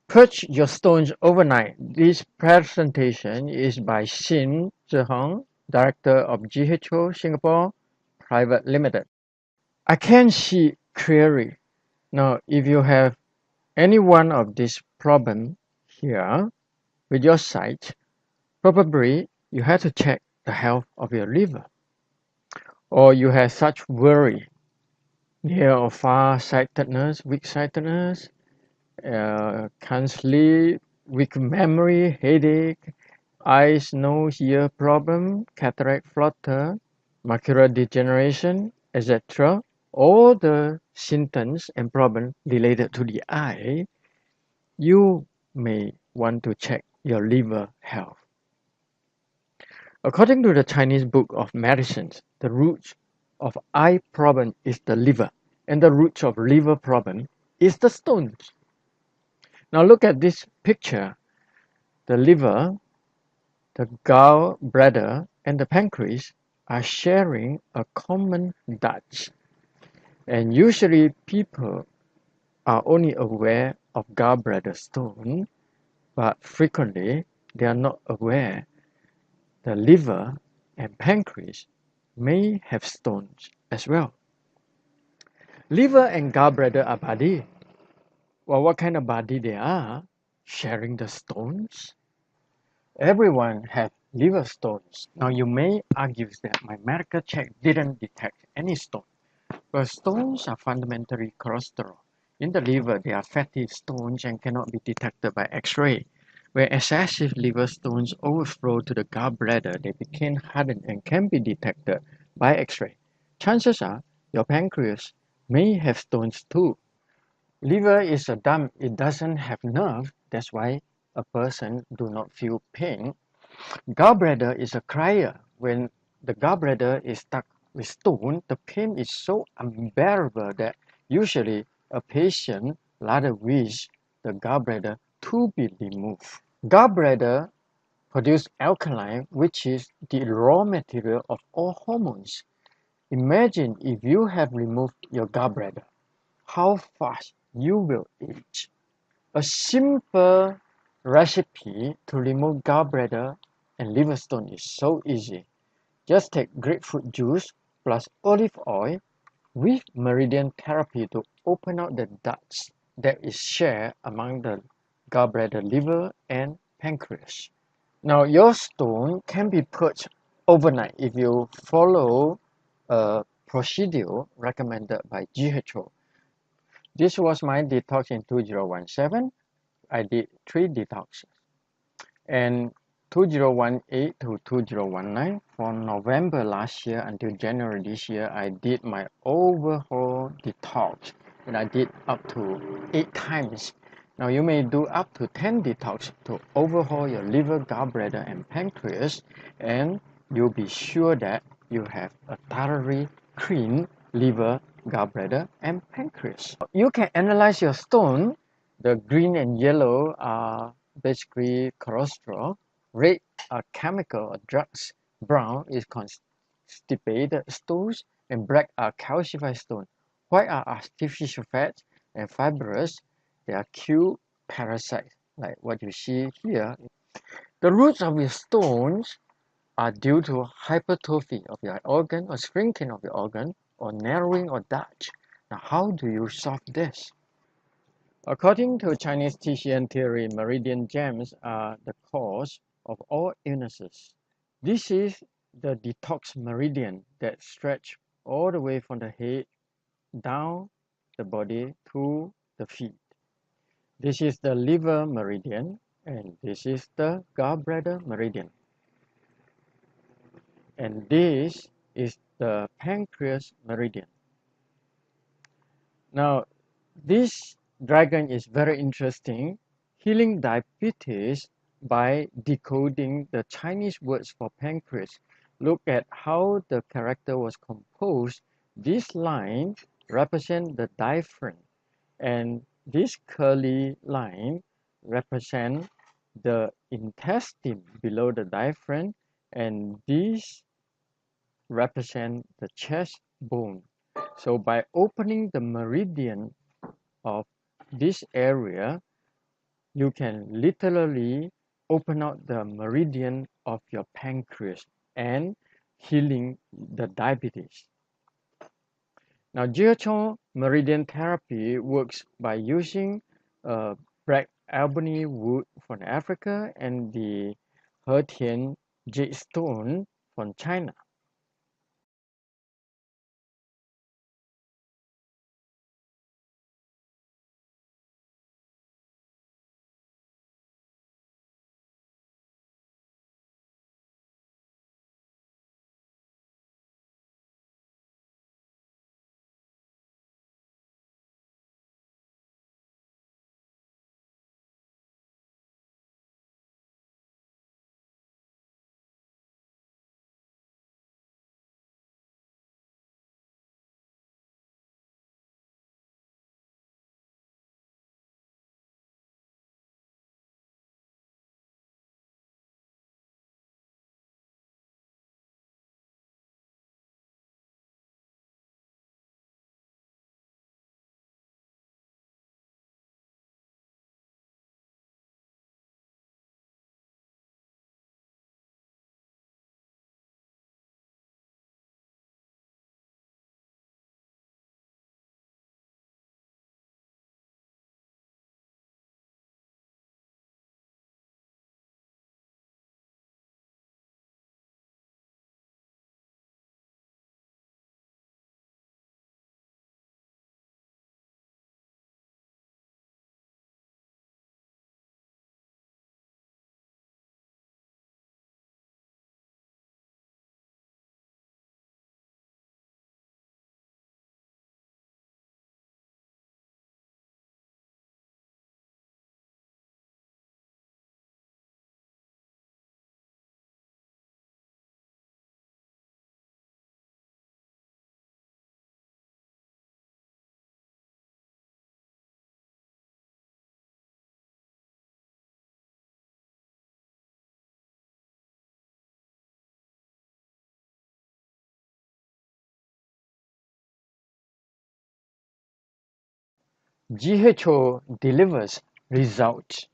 Purge your stones overnight. This presentation is by Sim Tzehong, Director of GHO Singapore Private Limited. I can see clearly. Now, if you have any one of these problems here with your sight, probably you have to check the health of your liver, or you have such worry, near or far sightedness, weak sightedness, can't sleep, weak memory, headache, eyes, nose, ear problem, cataract, flutter, macular degeneration, etc. All the symptoms and problems related to the eye, you may want to check your liver health. According to the Chinese Book of Medicines, the root of eye problem is the liver, and the root of liver problem is the stones. Now look at this picture. The liver, the gallbladder, and the pancreas are sharing a common Dutch. And usually people are only aware of gallbladder stone, but frequently they are not aware the liver and pancreas may have stones as well. Liver and gallbladder are buddy. Well, what kind of buddy they are? Sharing the stones? Everyone has liver stones. Now you may argue that my medical check didn't detect any stone, but stones are fundamentally cholesterol. In the liver, they are fatty stones and cannot be detected by X-ray. When excessive liver stones overflow to the gallbladder, they become hardened and can be detected by X-ray. Chances are your pancreas may have stones too. Liver is a dumb, it doesn't have nerve, that's why a person do not feel pain. Gallbladder is a crier. When the gallbladder is stuck with stone, the pain is so unbearable that usually a patient rather wish the gallbladder to be removed. Gallbladder produce alkaline, which is the raw material of all hormones. Imagine if you have removed your gallbladder, how fast you will age. A simple recipe to remove gallbladder and liver stone is so easy. Just take grapefruit juice plus olive oil with Meridian Therapy to open out the ducts that is shared among the gallbladder, liver, and pancreas. Now, your stone can be purged overnight if you follow a procedure recommended by GHO. This was my detox in 2017. I did 3 detoxes. And 2018 to 2019, from November last year until January this year, I did my overhaul detox. And I did up to 8 times. Now you may do up to 10 detox to overhaul your liver, gallbladder, and pancreas, and you'll be sure that you have a thoroughly clean liver, gallbladder, and pancreas. You can analyze your stone. The green and yellow are basically cholesterol. Red are chemical or drugs. Brown is constipated stones, and black are calcified stones. White are artificial fats, and fibrous, they are cute parasites, like what you see here. The roots of your stones are due to hypertrophy of your organ, or shrinking of your organ, or narrowing or Dutch. Now, how do you solve this? According to Chinese TCN theory, meridian gems are the cause of all illnesses. This is the detox meridian that stretch all the way from the head down the body to the feet. This is the liver meridian, and this is the gallbladder meridian. And this is the pancreas meridian. Now, this dragon is very interesting, healing diabetes by decoding the Chinese words for pancreas. Look at how the character was composed. This line represents the diaphragm, and this curly line represents the intestine below the diaphragm, and this represent the chest bone. So by opening the meridian of this area, you can literally open out the meridian of your pancreas and healing the diabetes. Now, GHO Meridian Therapy works by using black ebony wood from Africa and the Hertian jade stone from China. GHO delivers results